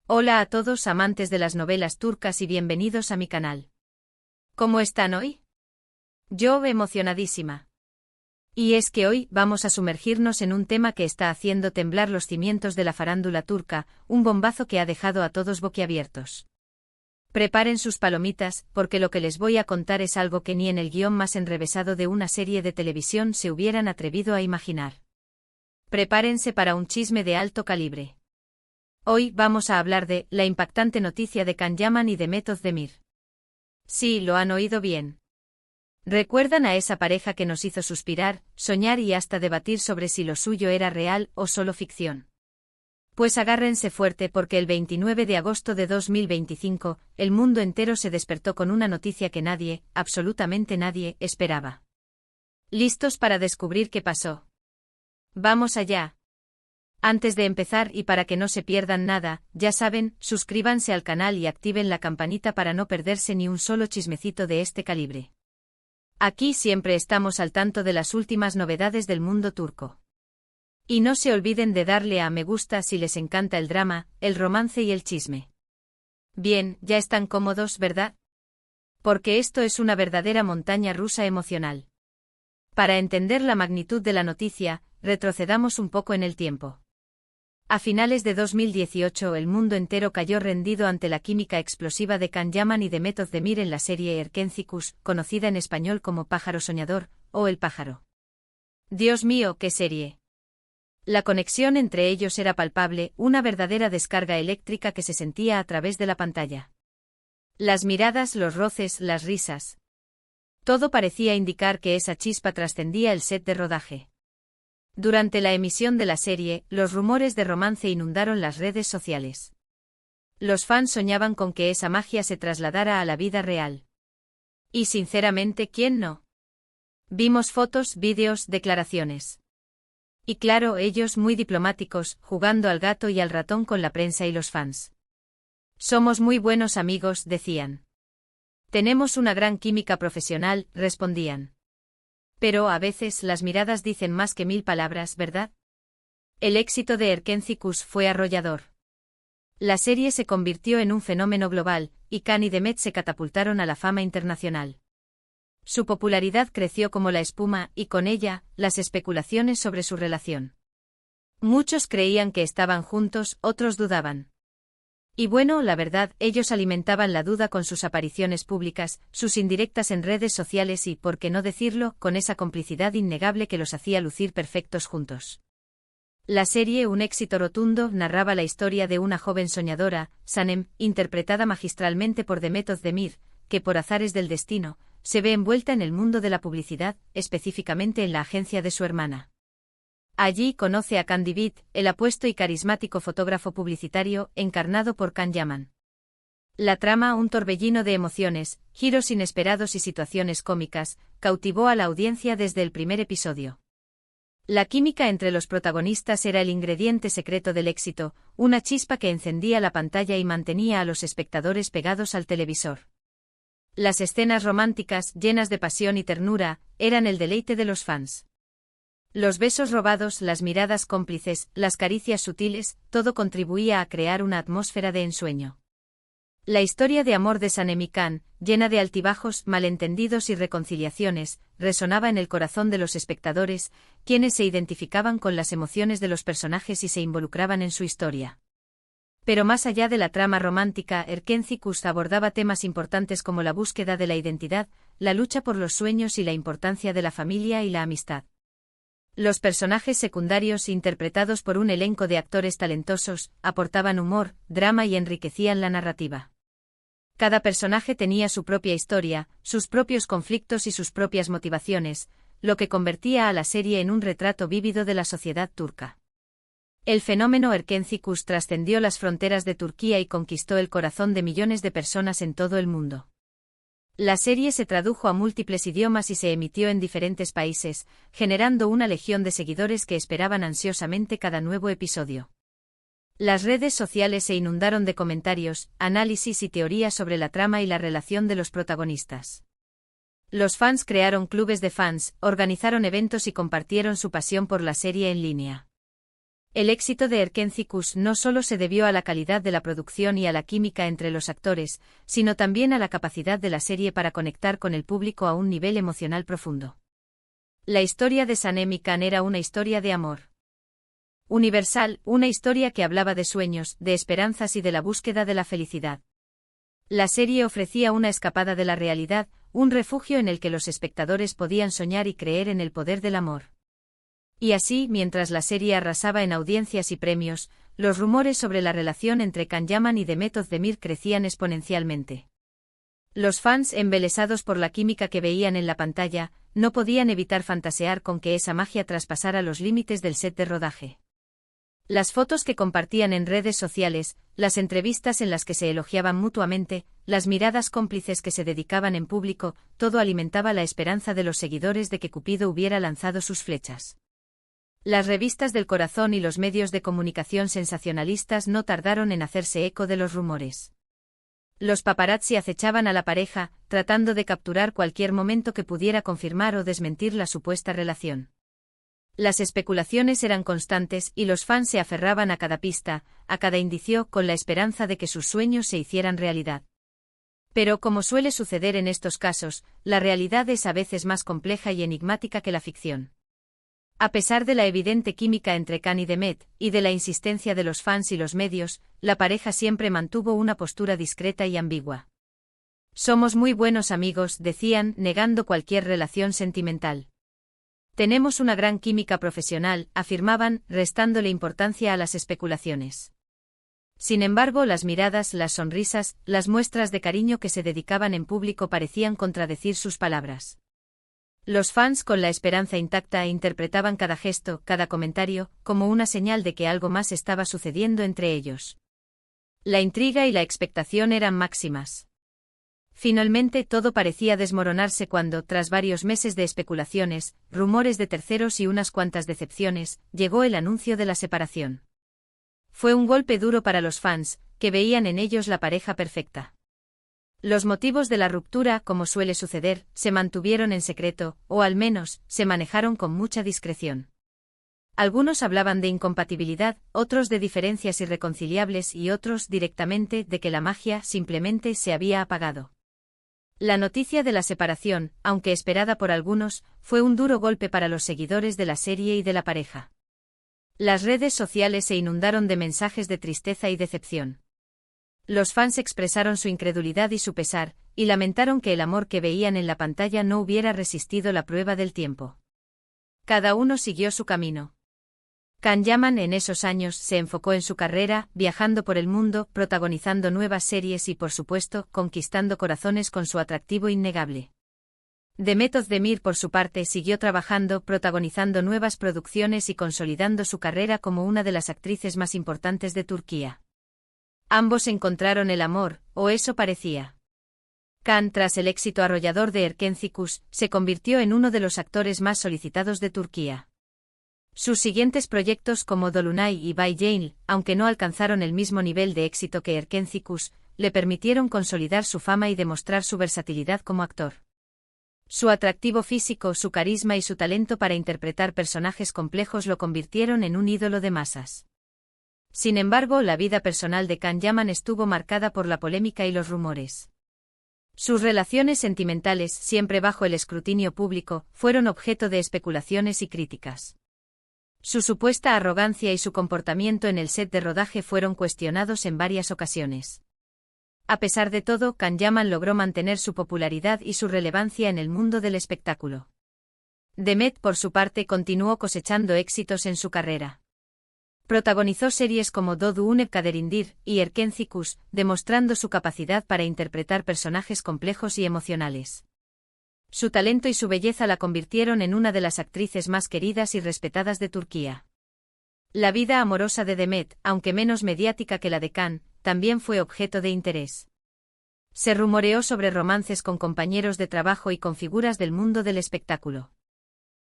Hola a todos amantes de las novelas turcas y bienvenidos a mi canal. ¿Cómo están hoy? Yo emocionadísima. Y es que hoy vamos a sumergirnos en un tema que está haciendo temblar los cimientos de la farándula turca, un bombazo que ha dejado a todos boquiabiertos. Preparen sus palomitas, porque lo que les voy a contar es algo que ni en el guión más enrevesado de una serie de televisión se hubieran atrevido a imaginar. Prepárense para un chisme de alto calibre. Hoy vamos a hablar de la impactante noticia de Can Yaman y Demet Özdemir. Sí, lo han oído bien. ¿Recuerdan a esa pareja que nos hizo suspirar, soñar y hasta debatir sobre si lo suyo era real o solo ficción? Pues agárrense fuerte porque el 29 de agosto de 2025, el mundo entero se despertó con una noticia que nadie, absolutamente nadie, esperaba. ¿Listos para descubrir qué pasó? ¡Vamos allá! Antes de empezar y para que no se pierdan nada, ya saben, suscríbanse al canal y activen la campanita para no perderse ni un solo chismecito de este calibre. Aquí siempre estamos al tanto de las últimas novedades del mundo turco. Y no se olviden de darle a me gusta si les encanta el drama, el romance y el chisme. Bien, ya están cómodos, ¿verdad? Porque esto es una verdadera montaña rusa emocional. Para entender la magnitud de la noticia, retrocedamos un poco en el tiempo. A finales de 2018 el mundo entero cayó rendido ante la química explosiva de Can Yaman y Demet Özdemir en la serie Erkenci, conocida en español como Pájaro Soñador, o El Pájaro. Dios mío, qué serie. La conexión entre ellos era palpable, una verdadera descarga eléctrica que se sentía a través de la pantalla. Las miradas, los roces, las risas. Todo parecía indicar que esa chispa trascendía el set de rodaje. Durante la emisión de la serie, los rumores de romance inundaron las redes sociales. Los fans soñaban con que esa magia se trasladara a la vida real. Y sinceramente, ¿quién no? Vimos fotos, vídeos, declaraciones. Y claro, ellos muy diplomáticos, jugando al gato y al ratón con la prensa y los fans. Somos muy buenos amigos, decían. Tenemos una gran química profesional, respondían. Pero a veces las miradas dicen más que 1000 palabras, ¿verdad? El éxito de Erkenci fue arrollador. La serie se convirtió en un fenómeno global, y Can y Demet se catapultaron a la fama internacional. Su popularidad creció como la espuma, y con ella, las especulaciones sobre su relación. Muchos creían que estaban juntos, otros dudaban. Y bueno, la verdad, ellos alimentaban la duda con sus apariciones públicas, sus indirectas en redes sociales y, por qué no decirlo, con esa complicidad innegable que los hacía lucir perfectos juntos. La serie, un éxito rotundo, narraba la historia de una joven soñadora, Sanem, interpretada magistralmente por Demet Özdemir, que por azares del destino, se ve envuelta en el mundo de la publicidad, específicamente en la agencia de su hermana. Allí conoce a Can Divid, el apuesto y carismático fotógrafo publicitario, encarnado por Can Yaman. La trama, un torbellino de emociones, giros inesperados y situaciones cómicas, cautivó a la audiencia desde el primer episodio. La química entre los protagonistas era el ingrediente secreto del éxito, una chispa que encendía la pantalla y mantenía a los espectadores pegados al televisor. Las escenas románticas, llenas de pasión y ternura, eran el deleite de los fans. Los besos robados, las miradas cómplices, las caricias sutiles, todo contribuía a crear una atmósfera de ensueño. La historia de amor de Sanem y Can, llena de altibajos, malentendidos y reconciliaciones, resonaba en el corazón de los espectadores, quienes se identificaban con las emociones de los personajes y se involucraban en su historia. Pero más allá de la trama romántica, Erkenci abordaba temas importantes como la búsqueda de la identidad, la lucha por los sueños y la importancia de la familia y la amistad. Los personajes secundarios, interpretados por un elenco de actores talentosos, aportaban humor, drama y enriquecían la narrativa. Cada personaje tenía su propia historia, sus propios conflictos y sus propias motivaciones, lo que convertía a la serie en un retrato vívido de la sociedad turca. El fenómeno Erkenci trascendió las fronteras de Turquía y conquistó el corazón de millones de personas en todo el mundo. La serie se tradujo a múltiples idiomas y se emitió en diferentes países, generando una legión de seguidores que esperaban ansiosamente cada nuevo episodio. Las redes sociales se inundaron de comentarios, análisis y teorías sobre la trama y la relación de los protagonistas. Los fans crearon clubes de fans, organizaron eventos y compartieron su pasión por la serie en línea. El éxito de Erkenci no solo se debió a la calidad de la producción y a la química entre los actores, sino también a la capacidad de la serie para conectar con el público a un nivel emocional profundo. La historia de Sanem y Can era una historia de amor universal, una historia que hablaba de sueños, de esperanzas y de la búsqueda de la felicidad. La serie ofrecía una escapada de la realidad, un refugio en el que los espectadores podían soñar y creer en el poder del amor. Y así, mientras la serie arrasaba en audiencias y premios, los rumores sobre la relación entre Can Yaman y Demet Özdemir crecían exponencialmente. Los fans, embelesados por la química que veían en la pantalla, no podían evitar fantasear con que esa magia traspasara los límites del set de rodaje. Las fotos que compartían en redes sociales, las entrevistas en las que se elogiaban mutuamente, las miradas cómplices que se dedicaban en público, todo alimentaba la esperanza de los seguidores de que Cupido hubiera lanzado sus flechas. Las revistas del corazón y los medios de comunicación sensacionalistas no tardaron en hacerse eco de los rumores. Los paparazzi acechaban a la pareja, tratando de capturar cualquier momento que pudiera confirmar o desmentir la supuesta relación. Las especulaciones eran constantes y los fans se aferraban a cada pista, a cada indicio, con la esperanza de que sus sueños se hicieran realidad. Pero como suele suceder en estos casos, la realidad es a veces más compleja y enigmática que la ficción. A pesar de la evidente química entre Can y Demet, y de la insistencia de los fans y los medios, la pareja siempre mantuvo una postura discreta y ambigua. Somos muy buenos amigos, decían, negando cualquier relación sentimental. Tenemos una gran química profesional, afirmaban, restándole importancia a las especulaciones. Sin embargo, las miradas, las sonrisas, las muestras de cariño que se dedicaban en público parecían contradecir sus palabras. Los fans, con la esperanza intacta, interpretaban cada gesto, cada comentario, como una señal de que algo más estaba sucediendo entre ellos. La intriga y la expectación eran máximas. Finalmente todo parecía desmoronarse cuando, tras varios meses de especulaciones, rumores de terceros y unas cuantas decepciones, llegó el anuncio de la separación. Fue un golpe duro para los fans, que veían en ellos la pareja perfecta. Los motivos de la ruptura, como suele suceder, se mantuvieron en secreto, o al menos, se manejaron con mucha discreción. Algunos hablaban de incompatibilidad, otros de diferencias irreconciliables y otros, directamente, de que la magia simplemente se había apagado. La noticia de la separación, aunque esperada por algunos, fue un duro golpe para los seguidores de la serie y de la pareja. Las redes sociales se inundaron de mensajes de tristeza y decepción. Los fans expresaron su incredulidad y su pesar, y lamentaron que el amor que veían en la pantalla no hubiera resistido la prueba del tiempo. Cada uno siguió su camino. Can Yaman en esos años se enfocó en su carrera, viajando por el mundo, protagonizando nuevas series y, por supuesto, conquistando corazones con su atractivo innegable. Demet Özdemir, por su parte, siguió trabajando, protagonizando nuevas producciones y consolidando su carrera como una de las actrices más importantes de Turquía. Ambos encontraron el amor, o eso parecía. Can, tras el éxito arrollador de Erkenci, se convirtió en uno de los actores más solicitados de Turquía. Sus siguientes proyectos como Dolunay y Bay Jane, aunque no alcanzaron el mismo nivel de éxito que Erkenci, le permitieron consolidar su fama y demostrar su versatilidad como actor. Su atractivo físico, su carisma y su talento para interpretar personajes complejos lo convirtieron en un ídolo de masas. Sin embargo, la vida personal de Can Yaman estuvo marcada por la polémica y los rumores. Sus relaciones sentimentales, siempre bajo el escrutinio público, fueron objeto de especulaciones y críticas. Su supuesta arrogancia y su comportamiento en el set de rodaje fueron cuestionados en varias ocasiones. A pesar de todo, Can Yaman logró mantener su popularidad y su relevancia en el mundo del espectáculo. Demet, por su parte, continuó cosechando éxitos en su carrera. Protagonizó series como Doğduğun Kaderindir y Erkenci, demostrando su capacidad para interpretar personajes complejos y emocionales. Su talento y su belleza la convirtieron en una de las actrices más queridas y respetadas de Turquía. La vida amorosa de Demet, aunque menos mediática que la de Can, también fue objeto de interés. Se rumoreó sobre romances con compañeros de trabajo y con figuras del mundo del espectáculo.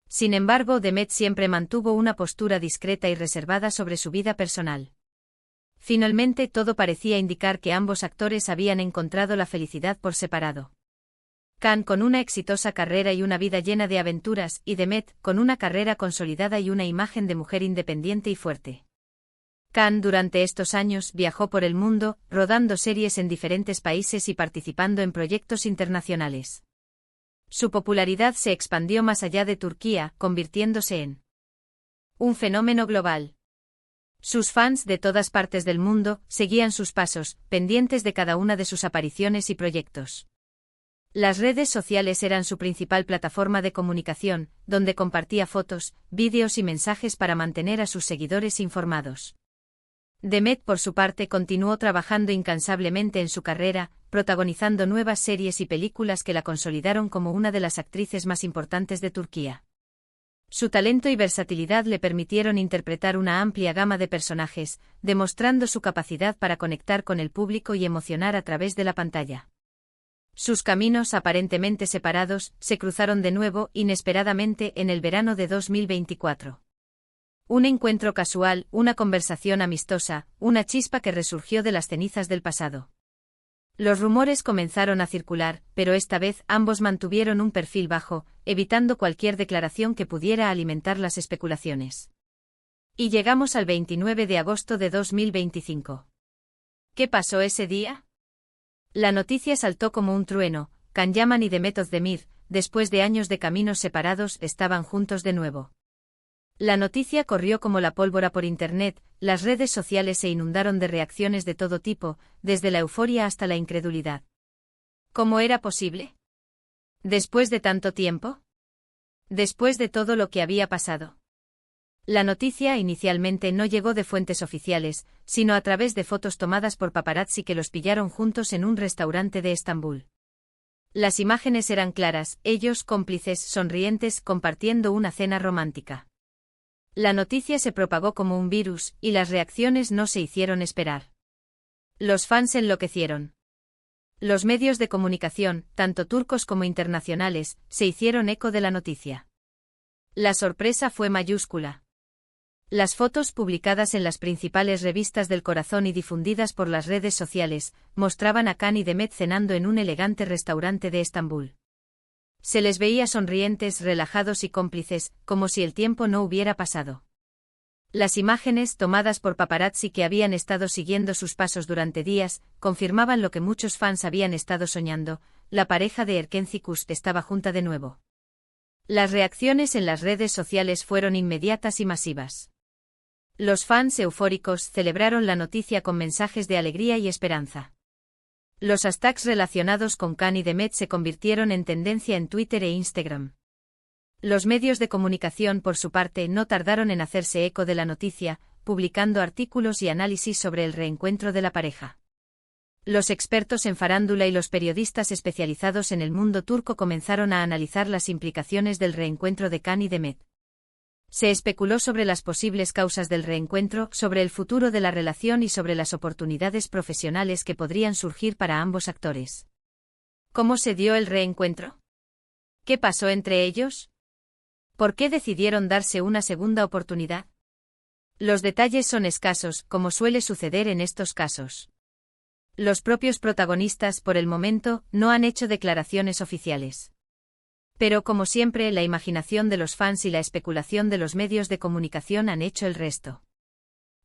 Sin embargo, Demet siempre mantuvo una postura discreta y reservada sobre su vida personal. Finalmente, todo parecía indicar que ambos actores habían encontrado la felicidad por separado. Can con una exitosa carrera y una vida llena de aventuras, y Demet con una carrera consolidada y una imagen de mujer independiente y fuerte. Khan durante estos años viajó por el mundo, rodando series en diferentes países y participando en proyectos internacionales. Su popularidad se expandió más allá de Turquía, convirtiéndose en un fenómeno global. Sus fans de todas partes del mundo seguían sus pasos, pendientes de cada una de sus apariciones y proyectos. Las redes sociales eran su principal plataforma de comunicación, donde compartía fotos, vídeos y mensajes para mantener a sus seguidores informados. Demet, por su parte, continuó trabajando incansablemente en su carrera, protagonizando nuevas series y películas que la consolidaron como una de las actrices más importantes de Turquía. Su talento y versatilidad le permitieron interpretar una amplia gama de personajes, demostrando su capacidad para conectar con el público y emocionar a través de la pantalla. Sus caminos, aparentemente separados, se cruzaron de nuevo, inesperadamente, en el verano de 2024. Un encuentro casual, una conversación amistosa, una chispa que resurgió de las cenizas del pasado. Los rumores comenzaron a circular, pero esta vez ambos mantuvieron un perfil bajo, evitando cualquier declaración que pudiera alimentar las especulaciones. Y llegamos al 29 de agosto de 2025. ¿Qué pasó ese día? La noticia saltó como un trueno. Can Yaman y Demet Özdemir, después de años de caminos separados, estaban juntos de nuevo. La noticia corrió como la pólvora por Internet, las redes sociales se inundaron de reacciones de todo tipo, desde la euforia hasta la incredulidad. ¿Cómo era posible? ¿Después de tanto tiempo? ¿Después de todo lo que había pasado? La noticia inicialmente no llegó de fuentes oficiales, sino a través de fotos tomadas por paparazzi que los pillaron juntos en un restaurante de Estambul. Las imágenes eran claras, ellos cómplices, sonrientes, compartiendo una cena romántica. La noticia se propagó como un virus, y las reacciones no se hicieron esperar. Los fans enloquecieron. Los medios de comunicación, tanto turcos como internacionales, se hicieron eco de la noticia. La sorpresa fue mayúscula. Las fotos publicadas en las principales revistas del corazón y difundidas por las redes sociales, mostraban a Can y Demet cenando en un elegante restaurante de Estambul. Se les veía sonrientes, relajados y cómplices, como si el tiempo no hubiera pasado. Las imágenes, tomadas por paparazzi que habían estado siguiendo sus pasos durante días, confirmaban lo que muchos fans habían estado soñando: la pareja de Erkenci Kust estaba junta de nuevo. Las reacciones en las redes sociales fueron inmediatas y masivas. Los fans eufóricos celebraron la noticia con mensajes de alegría y esperanza. Los hashtags relacionados con Can y Demet se convirtieron en tendencia en Twitter e Instagram. Los medios de comunicación, por su parte, no tardaron en hacerse eco de la noticia, publicando artículos y análisis sobre el reencuentro de la pareja. Los expertos en farándula y los periodistas especializados en el mundo turco comenzaron a analizar las implicaciones del reencuentro de Can y Demet. Se especuló sobre las posibles causas del reencuentro, sobre el futuro de la relación y sobre las oportunidades profesionales que podrían surgir para ambos actores. ¿Cómo se dio el reencuentro? ¿Qué pasó entre ellos? ¿Por qué decidieron darse una segunda oportunidad? Los detalles son escasos, como suele suceder en estos casos. Los propios protagonistas, por el momento, no han hecho declaraciones oficiales. Pero, como siempre, la imaginación de los fans y la especulación de los medios de comunicación han hecho el resto.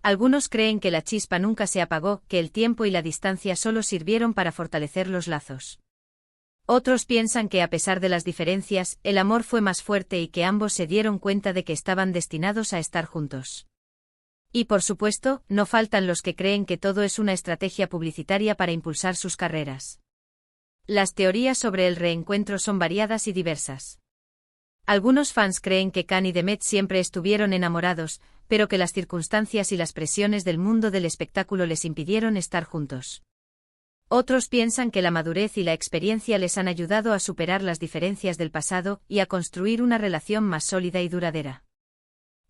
Algunos creen que la chispa nunca se apagó, que el tiempo y la distancia solo sirvieron para fortalecer los lazos. Otros piensan que, a pesar de las diferencias, el amor fue más fuerte y que ambos se dieron cuenta de que estaban destinados a estar juntos. Y, por supuesto, no faltan los que creen que todo es una estrategia publicitaria para impulsar sus carreras. Las teorías sobre el reencuentro son variadas y diversas. Algunos fans creen que Can y Demet siempre estuvieron enamorados, pero que las circunstancias y las presiones del mundo del espectáculo les impidieron estar juntos. Otros piensan que la madurez y la experiencia les han ayudado a superar las diferencias del pasado y a construir una relación más sólida y duradera.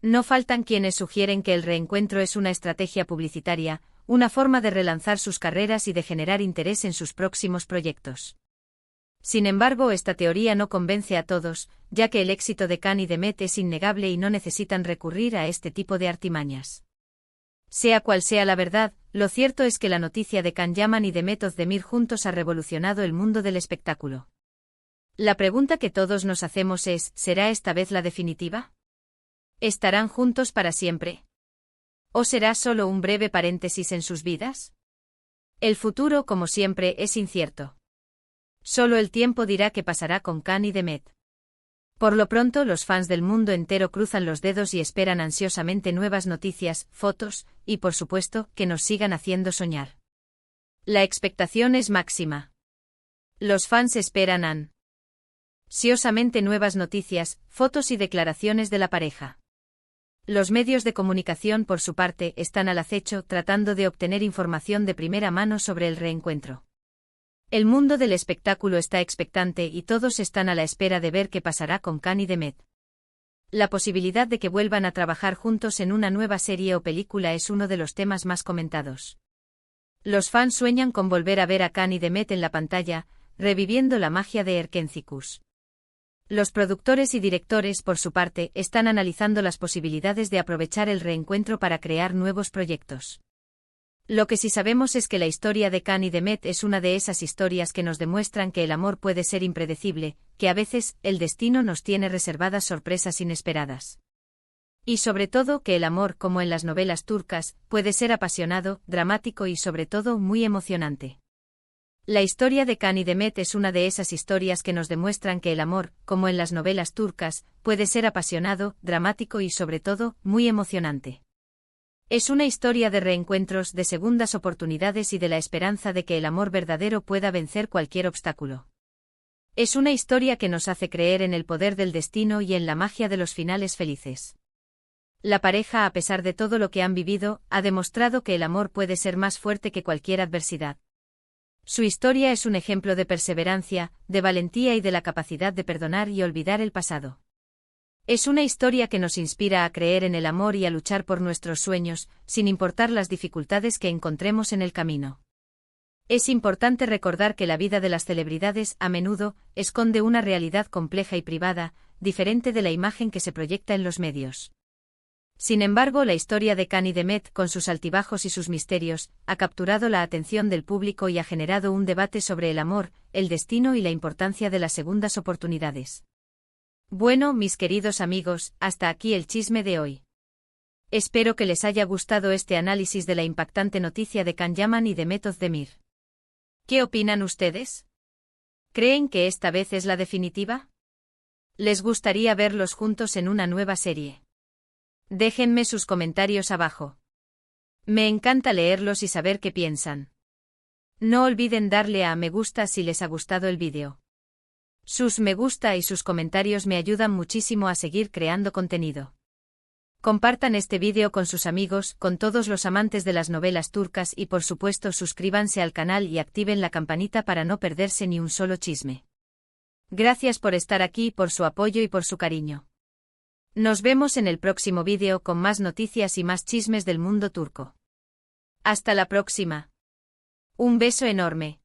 No faltan quienes sugieren que el reencuentro es una estrategia publicitaria, una forma de relanzar sus carreras y de generar interés en sus próximos proyectos. Sin embargo, esta teoría no convence a todos, ya que el éxito de Can y Demet es innegable y no necesitan recurrir a este tipo de artimañas. Sea cual sea la verdad, lo cierto es que la noticia de Can Yaman y Demet Özdemir juntos ha revolucionado el mundo del espectáculo. La pregunta que todos nos hacemos es: ¿será esta vez la definitiva? ¿Estarán juntos para siempre? ¿O será solo un breve paréntesis en sus vidas? El futuro, como siempre, es incierto. Solo el tiempo dirá qué pasará con Can y Demet. Por lo pronto, los fans del mundo entero cruzan los dedos y esperan ansiosamente nuevas noticias, fotos, y por supuesto, que nos sigan haciendo soñar. La expectación es máxima. Los fans esperan ansiosamente nuevas noticias, fotos y declaraciones de la pareja. Los medios de comunicación, por su parte, están al acecho tratando de obtener información de primera mano sobre el reencuentro. El mundo del espectáculo está expectante y todos están a la espera de ver qué pasará con Can y Demet. La posibilidad de que vuelvan a trabajar juntos en una nueva serie o película es uno de los temas más comentados. Los fans sueñan con volver a ver a Can y Demet en la pantalla, reviviendo la magia de Erkentzikos. Los productores y directores, por su parte, están analizando las posibilidades de aprovechar el reencuentro para crear nuevos proyectos. Lo que sí sabemos es que la historia de Can y Demet es una de esas historias que nos demuestran que el amor puede ser impredecible, que a veces el destino nos tiene reservadas sorpresas inesperadas. Y sobre todo que el amor, como en las novelas turcas, puede ser apasionado, dramático y sobre todo muy emocionante. La historia de Can y Demet es una de esas historias que nos demuestran que el amor, como en las novelas turcas, puede ser apasionado, dramático y sobre todo muy emocionante. Es una historia de reencuentros, de segundas oportunidades y de la esperanza de que el amor verdadero pueda vencer cualquier obstáculo. Es una historia que nos hace creer en el poder del destino y en la magia de los finales felices. La pareja, a pesar de todo lo que han vivido, ha demostrado que el amor puede ser más fuerte que cualquier adversidad. Su historia es un ejemplo de perseverancia, de valentía y de la capacidad de perdonar y olvidar el pasado. Es una historia que nos inspira a creer en el amor y a luchar por nuestros sueños, sin importar las dificultades que encontremos en el camino. Es importante recordar que la vida de las celebridades, a menudo, esconde una realidad compleja y privada, diferente de la imagen que se proyecta en los medios. Sin embargo, la historia de Can y Demet, con sus altibajos y sus misterios, ha capturado la atención del público y ha generado un debate sobre el amor, el destino y la importancia de las segundas oportunidades. Bueno, mis queridos amigos, hasta aquí el chisme de hoy. Espero que les haya gustado este análisis de la impactante noticia de Can Yaman y Demet Özdemir. ¿Qué opinan ustedes? ¿Creen que esta vez es la definitiva? ¿Les gustaría verlos juntos en una nueva serie? Déjenme sus comentarios abajo. Me encanta leerlos y saber qué piensan. No olviden darle a me gusta si les ha gustado el vídeo. Sus me gusta y sus comentarios me ayudan muchísimo a seguir creando contenido. Compartan este vídeo con sus amigos, con todos los amantes de las novelas turcas y por supuesto suscríbanse al canal y activen la campanita para no perderse ni un solo chisme. Gracias por estar aquí, por su apoyo y por su cariño. Nos vemos en el próximo vídeo con más noticias y más chismes del mundo turco. Hasta la próxima. Un beso enorme.